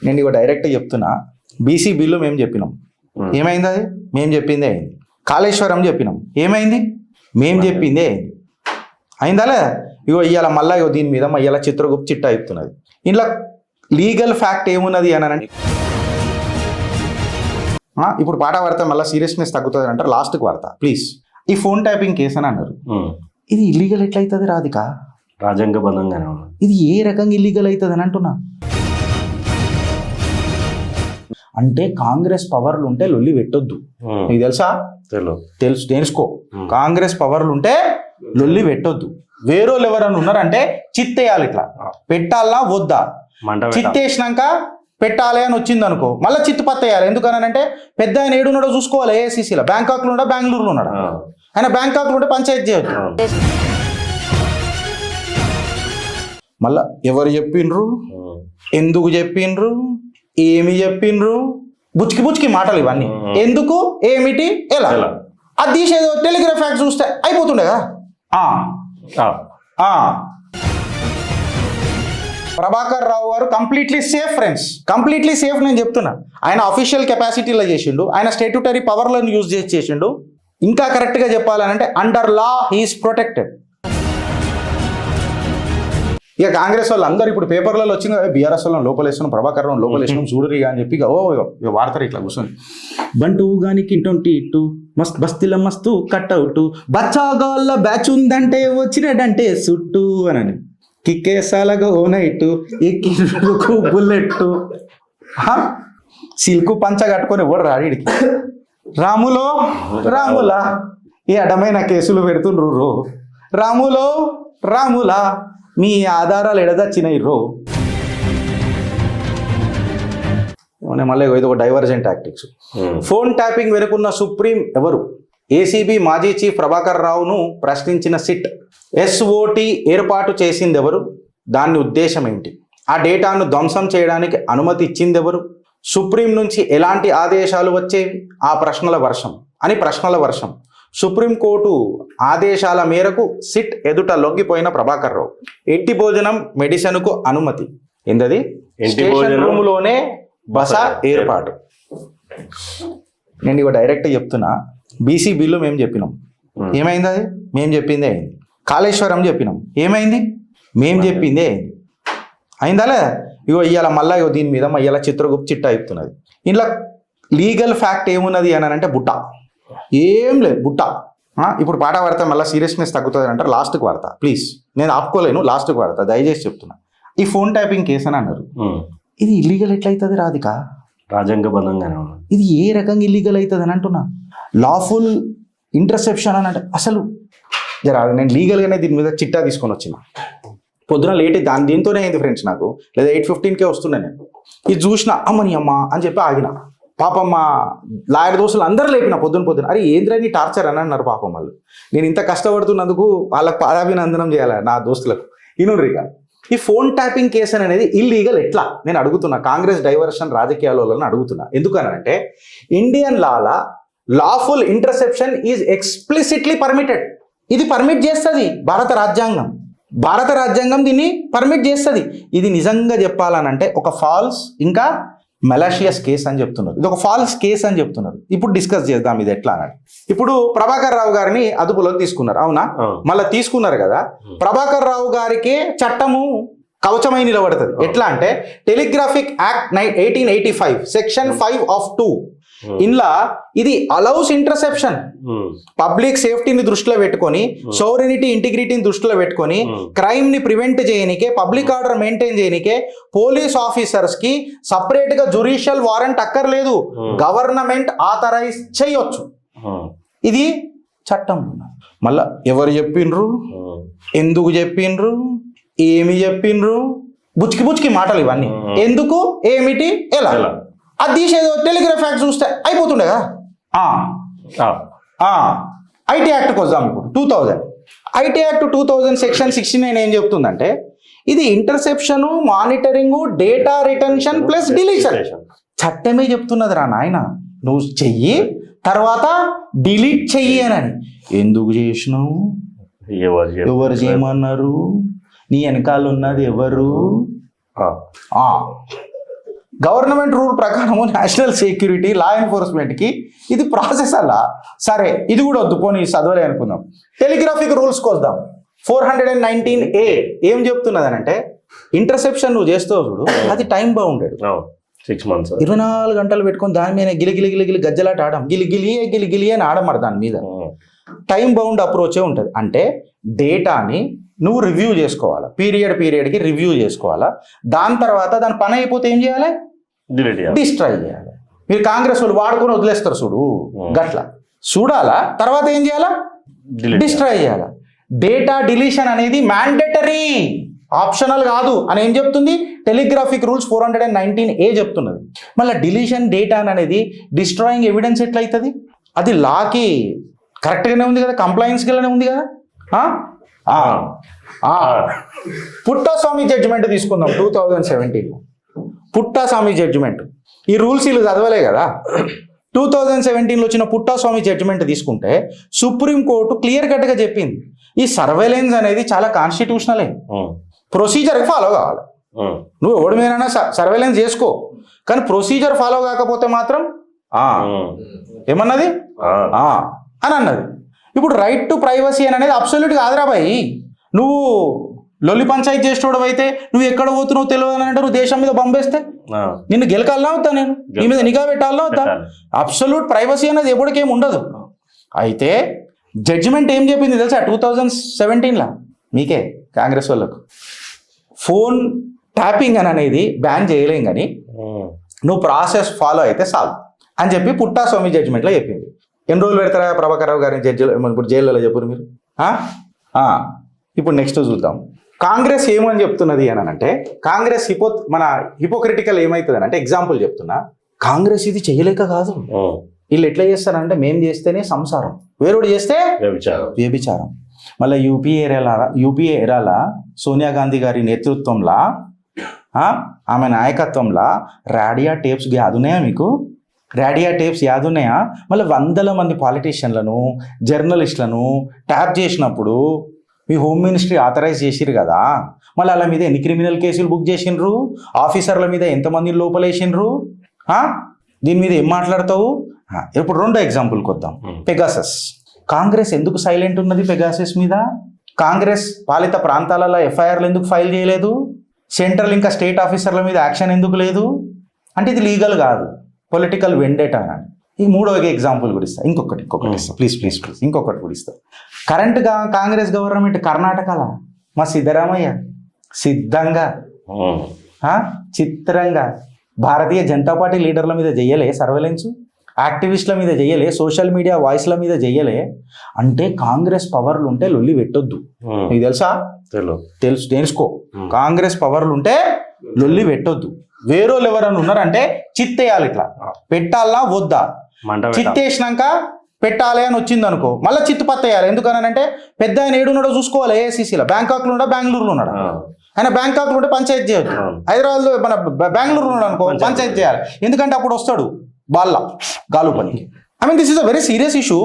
నేను ఇక డైరెక్ట్ చెప్తున్నా. బీసీ బిల్లు మేము చెప్పినాం, ఏమైంది? అది మేము చెప్పిందే అయింది. కాళేశ్వరం చెప్పినాం, ఏమైంది? మేము చెప్పిందే అయింది. అయిందా లేదా? ఇగో ఇవాళ మళ్ళీ ఇగో దీని మీద ఇవాళ చిత్రగుప్త చిట్టా చెప్తున్నది. ఇంట్లో లీగల్ ఫ్యాక్ట్ ఏమున్నది అని అంటే ఇప్పుడు పాట పడితే మళ్ళీ సీరియస్నెస్ తగ్గుతుంది అంటారు. లాస్ట్కి పడతా ప్లీజ్. ఈ ఫోన్ ట్యాపింగ్ కేసు అని అన్నారు. ఇది ఇల్లీగల్ ఎట్లయితుంది రాధిక? రాజ్యాంగబద్ధంగానే ఇది ఏ రకంగా ఇల్లీగల్ అవుతుంది అని అంటున్నా. అంటే కాంగ్రెస్ పవర్లు ఉంటే లొల్లి పెట్టొద్దు. నీకు తెలుసా? తెలుసుకో. కాంగ్రెస్ పవర్లు ఉంటే లొల్లి పెట్టొద్దు. వేరేళ్ళు ఎవరన్నా ఉన్నారంటే చిత్తేయాలి. ఇట్లా పెట్టాలా వద్దా? చిత్తేసినాక పెట్టాలి అని వచ్చింది అనుకో, మళ్ళీ చిత్తు పత్తేయాలి. ఎందుకనంటే పెద్ద ఆయన ఏడున్నాడో చూసుకోవాలి. ఏఐసీసీలో బ్యాంకాక్లో ఉన్నాడా, బెంగళూరులో ఉన్నాడా? ఆయన బ్యాంకాక్లో ఉంటే పంచాయతీ చేయొచ్చు. మళ్ళా ఎవరు చెప్పిండ్రు, ఎందుకు చెప్పిండ్రు, ఏమి చెప్పిండ్రు, బుచ్కి మాటలు ఇవన్నీ. ఎందుకు, ఏమిటి, ఎలా? అది తీసేదో టెలిగ్రాఫ్ ఫ్యాక్ట్ చూస్తే అయిపోతుండే కదా. ప్రభాకర్ రావు గారు completely safe friends, completely safe. నేను చెప్తున్నా, ఆయన అఫీషియల్ కెపాసిటీలో చేసిండు, ఆయన స్టాట్యూటరీ పవర్లను యూజ్ చేసిండు. ఇంకా కరెక్ట్గా చెప్పాలంటే అండర్ లా హీఈస్ ప్రొటెక్టెడ్. ఇక కాంగ్రెస్ వాళ్ళు అందరు ఇప్పుడు పేపర్లలో వచ్చింది కదా, బీఆర్ఎస్ వాళ్ళని లోపలేస్తున్నాం, ప్రభాకర్ రావు లోపలేస్తున్నాం చూడరిగా అని చెప్పి ఇక వాడతారు ఇట్లా కూర్చొని. బంటూ గాని కింటొంటి మస్త్ బస్తీల మస్తు కట్అవుట్, బచ్చాగాళ్ళ బ్యాచ్ ఉందంటే వచ్చినడంటే సుట్టు అని కిక్కేసాలగా ఓనైట్ ఎక్కి బుల్లెట్ సిల్కు పంచ కట్టుకొని ఎవడు రాడికి. రాములా ఈ అడమైన కేసులు పెడుతుండ్రు. రాములా మీ ఆధారాలు ఎడదచ్చినాయి రో. మళ్ళీ ఇది ఒక డైవర్జెంట్ టాక్టిక్స్. ఫోన్ ట్యాపింగ్ వెనుకున్న సుప్రీం ఎవరు? ఏసీబీ మాజీ చీఫ్ ప్రభాకర్ రావును ప్రశ్నించిన సిట్. ఎస్ఓటి ఏర్పాటు చేసింది ఎవరు? దాని ఉద్దేశం ఏంటి? ఆ డేటాను ధ్వంసం చేయడానికి అనుమతి ఇచ్చింది ఎవరు? సుప్రీం నుంచి ఎలాంటి ఆదేశాలు వచ్చేవి? ఆ ప్రశ్నల వర్షం. సుప్రీంకోర్టు ఆదేశాల మేరకు సిట్ ఎదుట లొంగిపోయిన ప్రభాకర్ రావు. ఇంటి భోజనం మెడిసిన్కు అనుమతి. ఏంటది? స్టేషన్ రూమ్లోనే బస ఏర్పాటు. నేను ఇక డైరెక్ట్ చెప్తున్నా. బీసీ బిల్లు మేము చెప్పినాం, ఏమైంది? అది మేము చెప్పిందే అయింది. కాళేశ్వరం చెప్పినాం, ఏమైంది? మేము చెప్పిందే అయింది. అయిందా లేదా? ఇగో ఇవాళ మళ్ళీ ఇగో దీని మీద ఇవాళ చిత్రగుప్త చిట్టా చెప్తున్నది. ఇంట్లో లీగల్ ఫ్యాక్ట్ ఏమున్నది అని అంటే బుట్ట ఏం లేదు. బుట్ట ఇప్పుడు పాట పడితే మళ్ళీ సీరియస్నెస్ తగ్గుతుంది అంటారు. లాస్ట్కి పడతా ప్లీజ్. నేను ఆపుకోలేను, లాస్ట్కి పడతా దయచేసి చెప్తున్నా. ఈ ఫోన్ ట్యాపింగ్ కేసు అని అన్నారు. ఇది ఇల్లీగల్ ఎట్లయితుంది రాధిక? రాజ్యాంగబద్ధంగానే ఇది ఏ రకంగా ఇల్లీగల్ అవుతుంది అని అంటున్నా. లాఫుల్ ఇంటర్సెప్షన్ అని అంటే అసలు నేను లీగల్గానే దీని మీద చిట్టా తీసుకొని వచ్చిన. పొద్దున లేట్ దీంతోనే అయింది ఫ్రెండ్స్. నాకు లేదా 8:15కే వస్తున్నా. నేను ఇది చూసిన అమ్మని అమ్మ అని చెప్పి ఆగిన. పాపం మా లాయర్ దోస్తులు అందరూ లేపిన పొద్దున. అరే ఏంద్రని టార్చర్ అని అన్నారు పాపం వాళ్ళు. నేను ఇంత కష్టపడుతున్నందుకు వాళ్ళకి పాదాభినందనం చేయాలి నా దోస్తులకు. ఇనుర్రిగా ఈ ఫోన్ ట్యాపింగ్ కేసు అనేది ఇల్లీగల్ ఎట్లా నేను అడుగుతున్నా. కాంగ్రెస్ డైవర్షన్ రాజకీయాలను అడుగుతున్నా. ఎందుకనంటే Indian lawful interception is explicitly permitted. ఇది పర్మిట్ చేస్తుంది భారత రాజ్యాంగం దీన్ని పర్మిట్ చేస్తుంది. ఇది నిజంగా చెప్పాలనంటే ఒక ఫాల్స్ ఇంకా మెలాషియస్ కేసు అని చెప్తున్నారు. ఇది ఒక ఫాల్స్ కేసు అని చెప్తున్నారు. ఇప్పుడు డిస్కస్ చేద్దాం ఇది ఎట్లా అని. ఇప్పుడు ప్రభాకర్ రావు గారిని అదుపులోకి తీసుకున్నారు, అవునా? మళ్ళీ తీసుకున్నారు కదా. ప్రభాకర్ రావు గారికి చట్టము కవచమై నిలబడుతుంది. ఎట్లా అంటే టెలిగ్రాఫిక్ యాక్ట్ 1885 సెక్షన్ 5 of 2 ఇంలా ఇది అలౌస్ ఇంటర్సెప్షన్. పబ్లిక్ సేఫ్టీని దృష్టిలో పెట్టుకొని, సోవరెనిటీ ఇంటిగ్రిటీని దృష్టిలో పెట్టుకొని, క్రైమ్ ని ప్రివెంట్ చేయనికే, పబ్లిక్ ఆర్డర్ మెయింటైన్ చేయనికే పోలీస్ ఆఫీసర్స్ కి సపరేట్ గా జ్యుడిషియల్ వారెంట్ అక్కర్లేదు. గవర్నమెంట్ ఆథరైజ్ చేయొచ్చు. ఇది చట్టం. మళ్ళా ఎవరు చెప్పిండ్రు, ఎందుకు చెప్పిండ్రు, ఏమి చెప్పిండ్రు, బుచ్కి మాటలు ఇవన్నీ. ఎందుకు, ఏమిటి, ఎలా? అది తీసేదో టెలిగ్రాఫ్ ఫ్యాక్ట్ చూస్తే అయిపోతుండే కదా. ఐటీ యాక్ట్కి వద్దాం. ఇప్పుడు 2000 ఐటీ యాక్ట్ 2000 సెక్షన్ 69 ఏం చెప్తుందంటే ఇది interception, monitoring, data retention plus deletion. చట్టమే చెప్తున్నది రా నాయన. నువ్వు చెయ్యి, తర్వాత డిలీట్ చెయ్యి అని. ఎందుకు చేసినావు, ఎవరు చేయమన్నారు, నీ వెనకాల ఉన్నది ఎవరు? గవర్నమెంట్ రూల్ ప్రకారము నేషనల్ సెక్యూరిటీ లా ఎన్ఫోర్స్మెంట్కి ఇది ప్రాసెస్ అలా. సరే ఇది కూడా వద్దు, పోనీ చదవలే అనుకుందాం. టెలిగ్రాఫిక్ రూల్స్కి వద్దాం. 419A ఏం చెప్తున్నది అని అంటే, ఇంటర్సెప్షన్ నువ్వు చేస్తావు చూడు, అది టైం బౌండెడ్. 6 months 24 గంటలు పెట్టుకొని దాని మీద గిలి గజ్జలాట ఆడం, గిలి అని ఆడమరు దాని మీద. టైం బౌండ్ అప్రోచే ఉంటుంది. అంటే డేటాని నువ్వు రివ్యూ చేసుకోవాలా, పీరియడ్కి రివ్యూ చేసుకోవాలా. దాని తర్వాత దాని పని అయిపోతే ఏం చేయాలి? డిస్ట్రాయ్ చేయాలి. మీరు కాంగ్రెస్ వాళ్ళు వాడుకొని వదిలేస్తారు చూడు, గట్ల చూడాలా. తర్వాత ఏం చేయాలా? డిస్ట్రాయ్ చేయాలా. డేటా డిలీషన్ అనేది మ్యాండేటరీ, ఆప్షనల్ కాదు అని ఏం చెప్తుంది? టెలిగ్రాఫిక్ రూల్స్ 419A చెప్తున్నది. మళ్ళీ డిలీషన్ డేటా అనేది డిస్ట్రాయింగ్ ఎవిడెన్స్ ఎట్లయితుంది? అది లాకి కరెక్ట్గానే ఉంది కదా, కంప్లైన్స్గానే ఉంది కదా. పుట్టస్వామి జడ్జిమెంట్ తీసుకుందాం 2017. పుట్టస్వామి జడ్జిమెంట్, ఈ రూల్స్ వీళ్ళు చదవలే కదా. 2017లో వచ్చిన పుట్టస్వామి జడ్జిమెంట్ తీసుకుంటే సుప్రీంకోర్టు క్లియర్ కట్గా చెప్పింది, ఈ సర్వేలెన్స్ అనేది చాలా కాన్స్టిట్యూషనలే, ప్రొసీజర్కి ఫాలో కావాలి. నువ్వు ఎవడి మీదైనా సర్వేలెన్స్ చేసుకో, కానీ ప్రొసీజర్ ఫాలో కాకపోతే మాత్రం ఏమన్నది అని అన్నది. ఇప్పుడు రైట్ టు ప్రైవసీ అనేది అబ్సల్యూట్ కాదురా బాయ్. నువ్వు లొల్లి పంచాయతీ చేసేటోడు అయితే నువ్వు ఎక్కడ పోతున్నావు తెలియదు అని అంటే నువ్వు దేశం మీద బంబేస్తే నిన్ను గెలకాలనా వద్దా? నేను నీ మీద నిఘా పెట్టాలనా వద్దా? అబ్సల్యూట్ ప్రైవసీ అనేది ఎప్పటికేం ఉండదు. అయితే జడ్జిమెంట్ ఏం చెప్పింది తెలుసా 2017లో? మీకే కాంగ్రెస్ వాళ్ళకు ఫోన్ ట్యాపింగ్ అని అనేది బ్యాన్ చేయలేం, కానీ నువ్వు ప్రాసెస్ ఫాలో అయితే చాలు అని చెప్పి పుట్టస్వామి జడ్జిమెంట్లో చెప్పింది. ఎన్ని రోజులు పెడతారా ప్రభాకర్ రావు గారిని ఇప్పుడు జైల్లో చెప్పారు మీరు? ఇప్పుడు నెక్స్ట్ చూద్దాం. కాంగ్రెస్ ఏమని చెప్తున్నది అని అంటే, కాంగ్రెస్ మన హిపోక్రిటికల్ ఏమవుతుంది అని అంటే, ఎగ్జాంపుల్ చెప్తున్నా. కాంగ్రెస్ ఇది చేయలేక కాదు, వీళ్ళు ఎట్లా చేస్తారంటే మేము చేస్తేనే సంసారం, వేరేడు చేస్తే వ్యభిచారం. మళ్ళీ యూపీఏ ఎరాల సోనియా గాంధీ గారి నేతృత్వంలో ఆమె నాయకత్వంలో రాడియా టేప్స్ యాదున్నాయా మీకు? రాడియా టేప్స్ యాదున్నాయా? మళ్ళీ 100 మంది పాలిటీషియన్లను, జర్నలిస్టులను ట్యాప్ చేసినప్పుడు మీ హోమ్ మినిస్ట్రీ ఆథరైజ్ చేసిరు కదా. మళ్ళీ వాళ్ళ మీద ఎన్ని క్రిమినల్ కేసులు బుక్ చేసిండ్రు, ఆఫీసర్ల మీద ఎంతమందిని లోపలేసిండ్రు, దీని మీద ఏం మాట్లాడతావు? ఇప్పుడు రెండో ఎగ్జాంపుల్కి వద్దాం. పెగాసస్. కాంగ్రెస్ ఎందుకు సైలెంట్ ఉన్నది పెగాసస్ మీద? కాంగ్రెస్ పాలిత ప్రాంతాలలో ఎఫ్ఐఆర్లు ఎందుకు ఫైల్ చేయలేదు? సెంట్రల్ ఇంకా స్టేట్ ఆఫీసర్ల మీద యాక్షన్ ఎందుకు లేదు? అంటే ఇది లీగల్ కాదు, పొలిటికల్ వెండేటా అని. ఈ మూడో ఎగ్జాంపుల్ కూడా ఇస్తా, ఇంకొకటి ఇస్తా, ప్లీజ్ ఇంకొకటి కూడా ఇస్తా. కరెంట్గా కాంగ్రెస్ గవర్నమెంట్ కర్ణాటకలో మా సిద్ధరామయ్య సిద్ధంగా చిత్రంగా భారతీయ జనతా పార్టీ లీడర్ల మీద చెయ్యలే సర్వేలెన్స్, యాక్టివిస్టుల మీద చెయ్యలే, సోషల్ మీడియా వాయిస్ల మీద చెయ్యలే. అంటే కాంగ్రెస్ పవర్లు ఉంటే లొల్లి పెట్టొద్దు. నీకు తెలుసా? తెలుసుకో. కాంగ్రెస్ పవర్లు ఉంటే లొల్లి పెట్టొద్దు. వేరేళ్ళు ఎవరన్నా ఉన్నారంటే చిత్తేయాలి. ఇట్లా పెట్టాలా వద్దా? చిత్తేసినాక పెట్టాలి అని వచ్చింది అనుకో, మళ్ళీ చిత్తు పత్తేయాలి. ఎందుకనంటే పెద్ద ఆయన ఏడున్నాడో చూసుకోవాలి. ఏఐసీసీలో బ్యాంకాక్లో ఉన్నాడా, బెంగళూరులో ఉన్నాడా? ఆయన బ్యాంకాక్లో ఉంటే పంచాయతీ చేయొద్దు. హైదరాబాద్లో మన బెంగళూరులో ఉన్నాడు అనుకో, పంచాయతీ చేయాలి. ఎందుకంటే అప్పుడు వస్తాడు వాళ్ళ గాలు పనికి. I mean this is a very serious issue.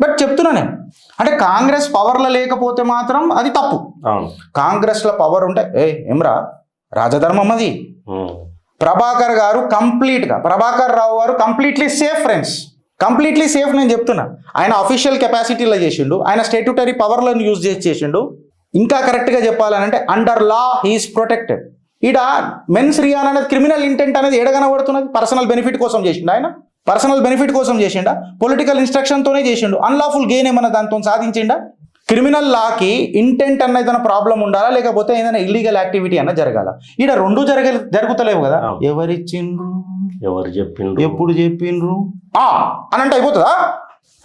But చెప్తున్నా నేను, అంటే కాంగ్రెస్ పవర్లో లేకపోతే మాత్రం అది తప్పు. కాంగ్రెస్లో పవర్ ఉంటే ఏమ్రా రాజధర్మం అది. ప్రభాకర్ రావు గారు completely safe friends, completely safe. నేను చెప్తున్నా, ఆయన అఫీషియల్ కెపాసిటీలో చేసిండు, ఆయన స్టేట్యూటరీ పవర్లను యూజ్ చేసిండు. ఇంకా కరెక్ట్గా చెప్పాలనంటే అండర్ లా హీఈస్ ప్రొటెక్టెడ్. ఈడ మెన్స్ రియాన్ అనేది క్రిమినల్ ఇంటెంట్ అనేది ఎడగనబడుతున్నది. పర్సనల్ బెనిఫిట్ కోసం చేసిండు, ఆయన పర్సనల్ బెనిఫిట్ కోసం చేసిండా? పొలిటికల్ ఇన్స్ట్రక్షన్తోనే చేసిండు. అన్లాఫుల్ గెయిన్ ఏమన్నా దాంతో సాధించిండా? క్రిమినల్ లాకి ఇంటెంట్ అన్న ఏదైనా ప్రాబ్లం ఉండాలా, లేకపోతే ఏదైనా ఇల్లీగల్ యాక్టివిటీ అన్న జరగాల. ఈడ రెండు జరుగుతలేవు కదా. ఎవరిచ్చిండ్రు, ఎవరు చెప్పిండ్రు, ఎప్పుడు చెప్పిండ్రు అని అంటే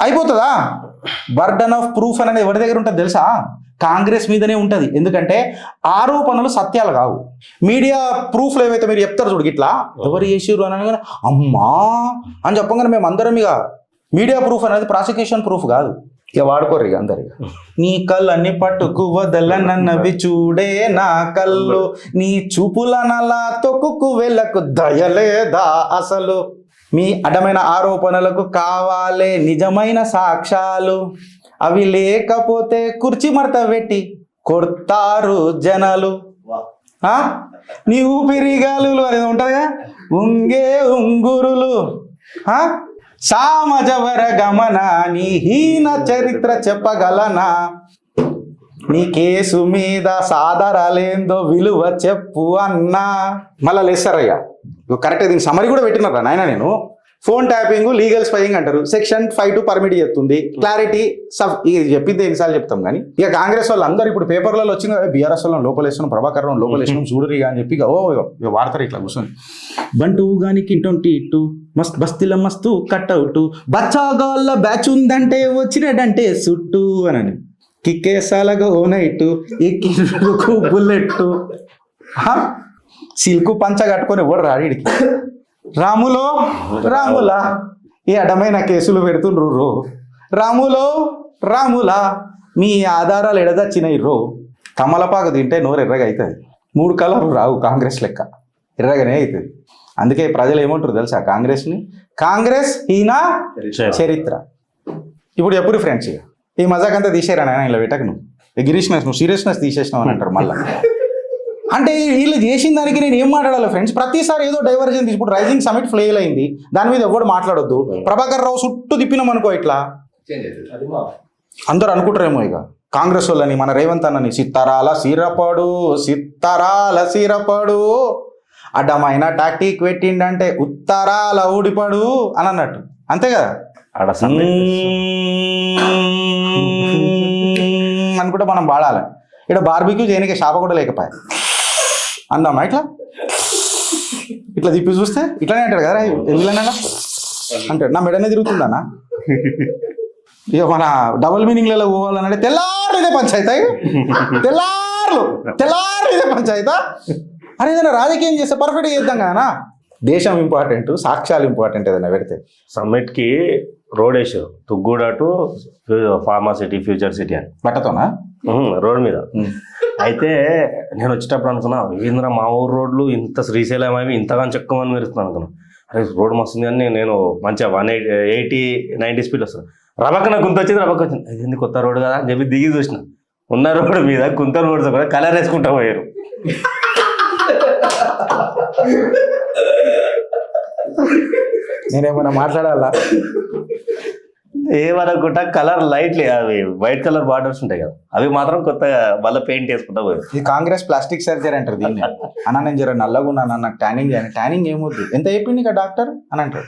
అయిపోతుందా? బర్డన్ ఆఫ్ ప్రూఫ్ అనేది ఎవరి దగ్గర ఉంటుంది తెలుసా? కాంగ్రెస్ మీదనే ఉంటుంది. ఎందుకంటే ఆరోపణలు సత్యాలు కావు. మీడియా ప్రూఫ్లు ఏవైతే మీరు చెప్తారు చూడు, ఇట్లా ఎవరు చేసిర్రు అని అనగానే అమ్మా అని చెప్పగానే మేము అందరం ఇక మీడియా ప్రూఫ్ అనేది ప్రాసిక్యూషన్ ప్రూఫ్ కాదు. ఇక వాడుకోరు ఇక అందరు. నీ కళ్ళని పట్టుకు వదలనన్నవి చూడే నా కళ్ళు, నీ చూపుల నలా తొక్కుకు వెళ్ళకు దయలేదా అసలు, మీ అడ్డమైన ఆరోపణలకు కావాలే నిజమైన సాక్ష్యాలు, అవి లేకపోతే కుర్చీ మడత పెట్టి కొడతారు జనాలు ఆ? నీ ఊపిరిగాలులు అనేది ఉంటుందిగా, ఉంగే ఉంగురులు, ఆ? సామజవర గమన నీ హీన చరిత్ర చెప్పగలనా, నీ కేసు మీద సాధారాలేందో విలువ చెప్పు అన్నా. మళ్ళా లేస్తారయ్యా, కరెక్ట్. దీనికి సమరీ కూడా పెట్టినారా నాయన. నేను ఫోన్ ట్యాపింగ్ లీగల్ స్పైయింగ్ అంటారు, సెక్షన్ 5(2) పర్మిట్ చేస్తుంది, క్లారిటీ ఇది చెప్పింది ఎన్నిసార్లు చెప్తాం. కానీ ఇక కాంగ్రెస్ వాళ్ళు అందరూ ఇప్పుడు పేపర్లలో వచ్చిన బీఆర్ఎస్ వాళ్ళని లోపలేస్తున్నాం, ప్రభాకర్ లోపలేస్తున్నాం చూడరిగా అని చెప్పి ఇక వాడతారు ఇట్లా కూర్చొని. బంటూ గాని కింటొంటి ఇట్టు మస్త్ బస్తీల మస్తు కట్అవుట్, బచ్చాగాళ్ళ బ్యాచ్ ఉందంటే వచ్చినడంటే సుట్టు అని, కిక్కేసాలగా ఓనైట్టు ఎక్కి బుల్లెట్, సిల్కు పంచ కట్టుకొని ఎవడు రాడికి, రాములో రాములా ఈ అడమైన కేసులు పెడుతుండ్రు, రాములో రాములా మీ ఆధారాలు ఎడదచ్చినాయి రో, కమలపాకు తింటే నోరు ఎర్రగా అవుతుంది, 3 కలర్లు రావు కాంగ్రెస్ లెక్క, ఎర్రగానే అవుతుంది. అందుకే ప్రజలు ఏమంటారు తెలుసా కాంగ్రెస్ని, కాంగ్రెస్ హీనా చరిత్ర. ఇప్పుడు ఎప్పుడు ఫ్రెండ్స్ ఈ మజాక్ అంతా తీసేరా నాయన, ఇలా పెట్టకు నువ్వు గిరీష్నెస్, నువ్వు సీరియస్నెస్ తీసేసినావు అని అంటారు మళ్ళీ. అంటే వీళ్ళు చేసిన దానికి నేను ఏం మాట్లాడాలి ఫ్రెండ్స్, ప్రతిసారి ఏదో డైవర్జన్ తీసుకుంటు. రైజింగ్ సమిట్ ఫెయిల్ అయింది, దాని మీద ఎవరు మాట్లాడొద్దు. ప్రభాకర్ రావు చుట్టూ తిప్పినాం అనుకో ఇట్లా, అందరూ అనుకుంటారేమో ఇక కాంగ్రెస్ వాళ్ళని మన రేవంత్ అన్నని సిత్తరాల సీరపడు అడ్డమైన టాక్టిక్ పెట్టిండంటే ఉత్తరాల ఊడిపడు అని అన్నట్టు, అంతే కదా. అనుకుంటే మనం వాడాలి. ఇక్కడ బార్బిక్యూ చేయడానికి శాప కూడా లేకపోయా అందామా, ఇట్లా ఇట్లా తిప్పి చూస్తే ఇట్లానే అంటాడు కదా, ఎందుకన్నా అంటాడు. నా మెడనే తిరుగుతుందన్నా. ఇక మన డబుల్ మీనింగ్లలో పోవాలనంటే తెల్లారు ఇదే పంచాయతీ, తెల్లారు ఇదే పంచాయతా. అరే ఏదైనా రాజకీయం చేస్తే పర్ఫెక్ట్గా చేద్దాం కదా. దేశం ఇంపార్టెంట్, సాక్ష్యాలు ఇంపార్టెంట్. ఏదైనా పెడితే సమ్మిట్కి రోడ్ వేసారు, Tukkuguda to pharma city future city అని బట్టతోనా రోడ్ మీద. అయితే నేను వచ్చేటప్పుడు అనుకున్నా, రవీంద్ర మా ఊరు రోడ్లు ఇంత శ్రీశైలం అవి ఇంతగా చెక్కమని మెరుస్తున్నాను అనుకున్నాను. అరే రోడ్ మస్తుంది కానీ నేను మంచిగా 180-90 స్పీడ్ వస్తాను. రబక్క నాకు గుంత వచ్చింది, రబక్క వచ్చింది, ఇది కొత్త రోడ్ కదా అని చెప్పి దిగి చూసిన. ఉన్న రోడ్డు మీద గుంత రోడ్డు కూడా కలర్ వేసుకుంటా పోయారు. నేనేమన్నా మాట్లాడాలా, ఏమనుకుంటా కలర్ లైట్లే, అవి వైట్ కలర్ బార్డర్స్ ఉంటాయి కదా, అవి మాత్రం కొత్తగా మళ్ళీ పెయింట్ వేసుకుంటా పోయారు. ఈ కాంగ్రెస్ ప్లాస్టిక్ సర్జరీ అంటారు దీన్ని. అన్న నేను జర నల్లగా ఉన్నాను, నాకు ట్యానింగ్ చేయను. ట్యానింగ్ ఏమవుద్ది, ఎంత అయిపోయింది ఇక డాక్టర్ అని అంటారు.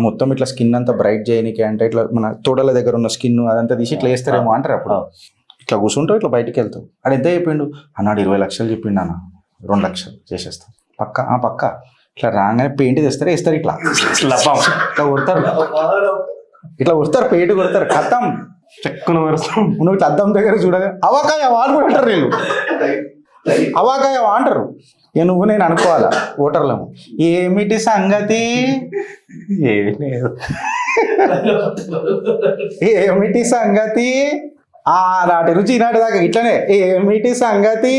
మొత్తం ఇట్లా స్కిన్ అంతా బ్రైట్ చేయడానికి అంటే ఇట్లా మన తోడల దగ్గర ఉన్న స్కిన్ అదంతా తీసి ఇట్లా వేస్తారేమో అంటారు. అప్పుడు ఇట్లా కూర్చుంటావు, ఇట్లా బయటికి వెళ్తావు. అది ఎంత చెప్పిండు అన్నాడు, 20 లక్షలు చెప్పిండు అన్న, 2 లక్షలు చేసేస్తాం పక్క. ఇట్లా రాగానే పెయింట్ తెస్తారు, వేస్తారు, ఇట్లా కొడతారు, ఇట్లా కొడతారు, పెయింట్ కొడతారు, కథం చెక్కున వరుస్తాం. నువ్వు ఇట్లా అద్దం దగ్గర చూడగా అవాకాయ వాడు అంటారు, వీళ్ళు అవాకాయ అంటారు. ఇక నువ్వు నేను అనుకోవాలా ఓటర్లము, ఏమిటి సంగతి ఏమిటి సంగతి, నాటి రుచి ఈనాటి దాకా ఇట్లనే ఏమిటి సంగతి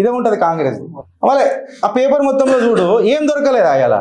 ఇదే ఉంటది కాంగ్రెస్. వాళ్ళే ఆ పేపర్ మొత్తంలో చూడు ఏం దొరకలేదు అయ్యాల.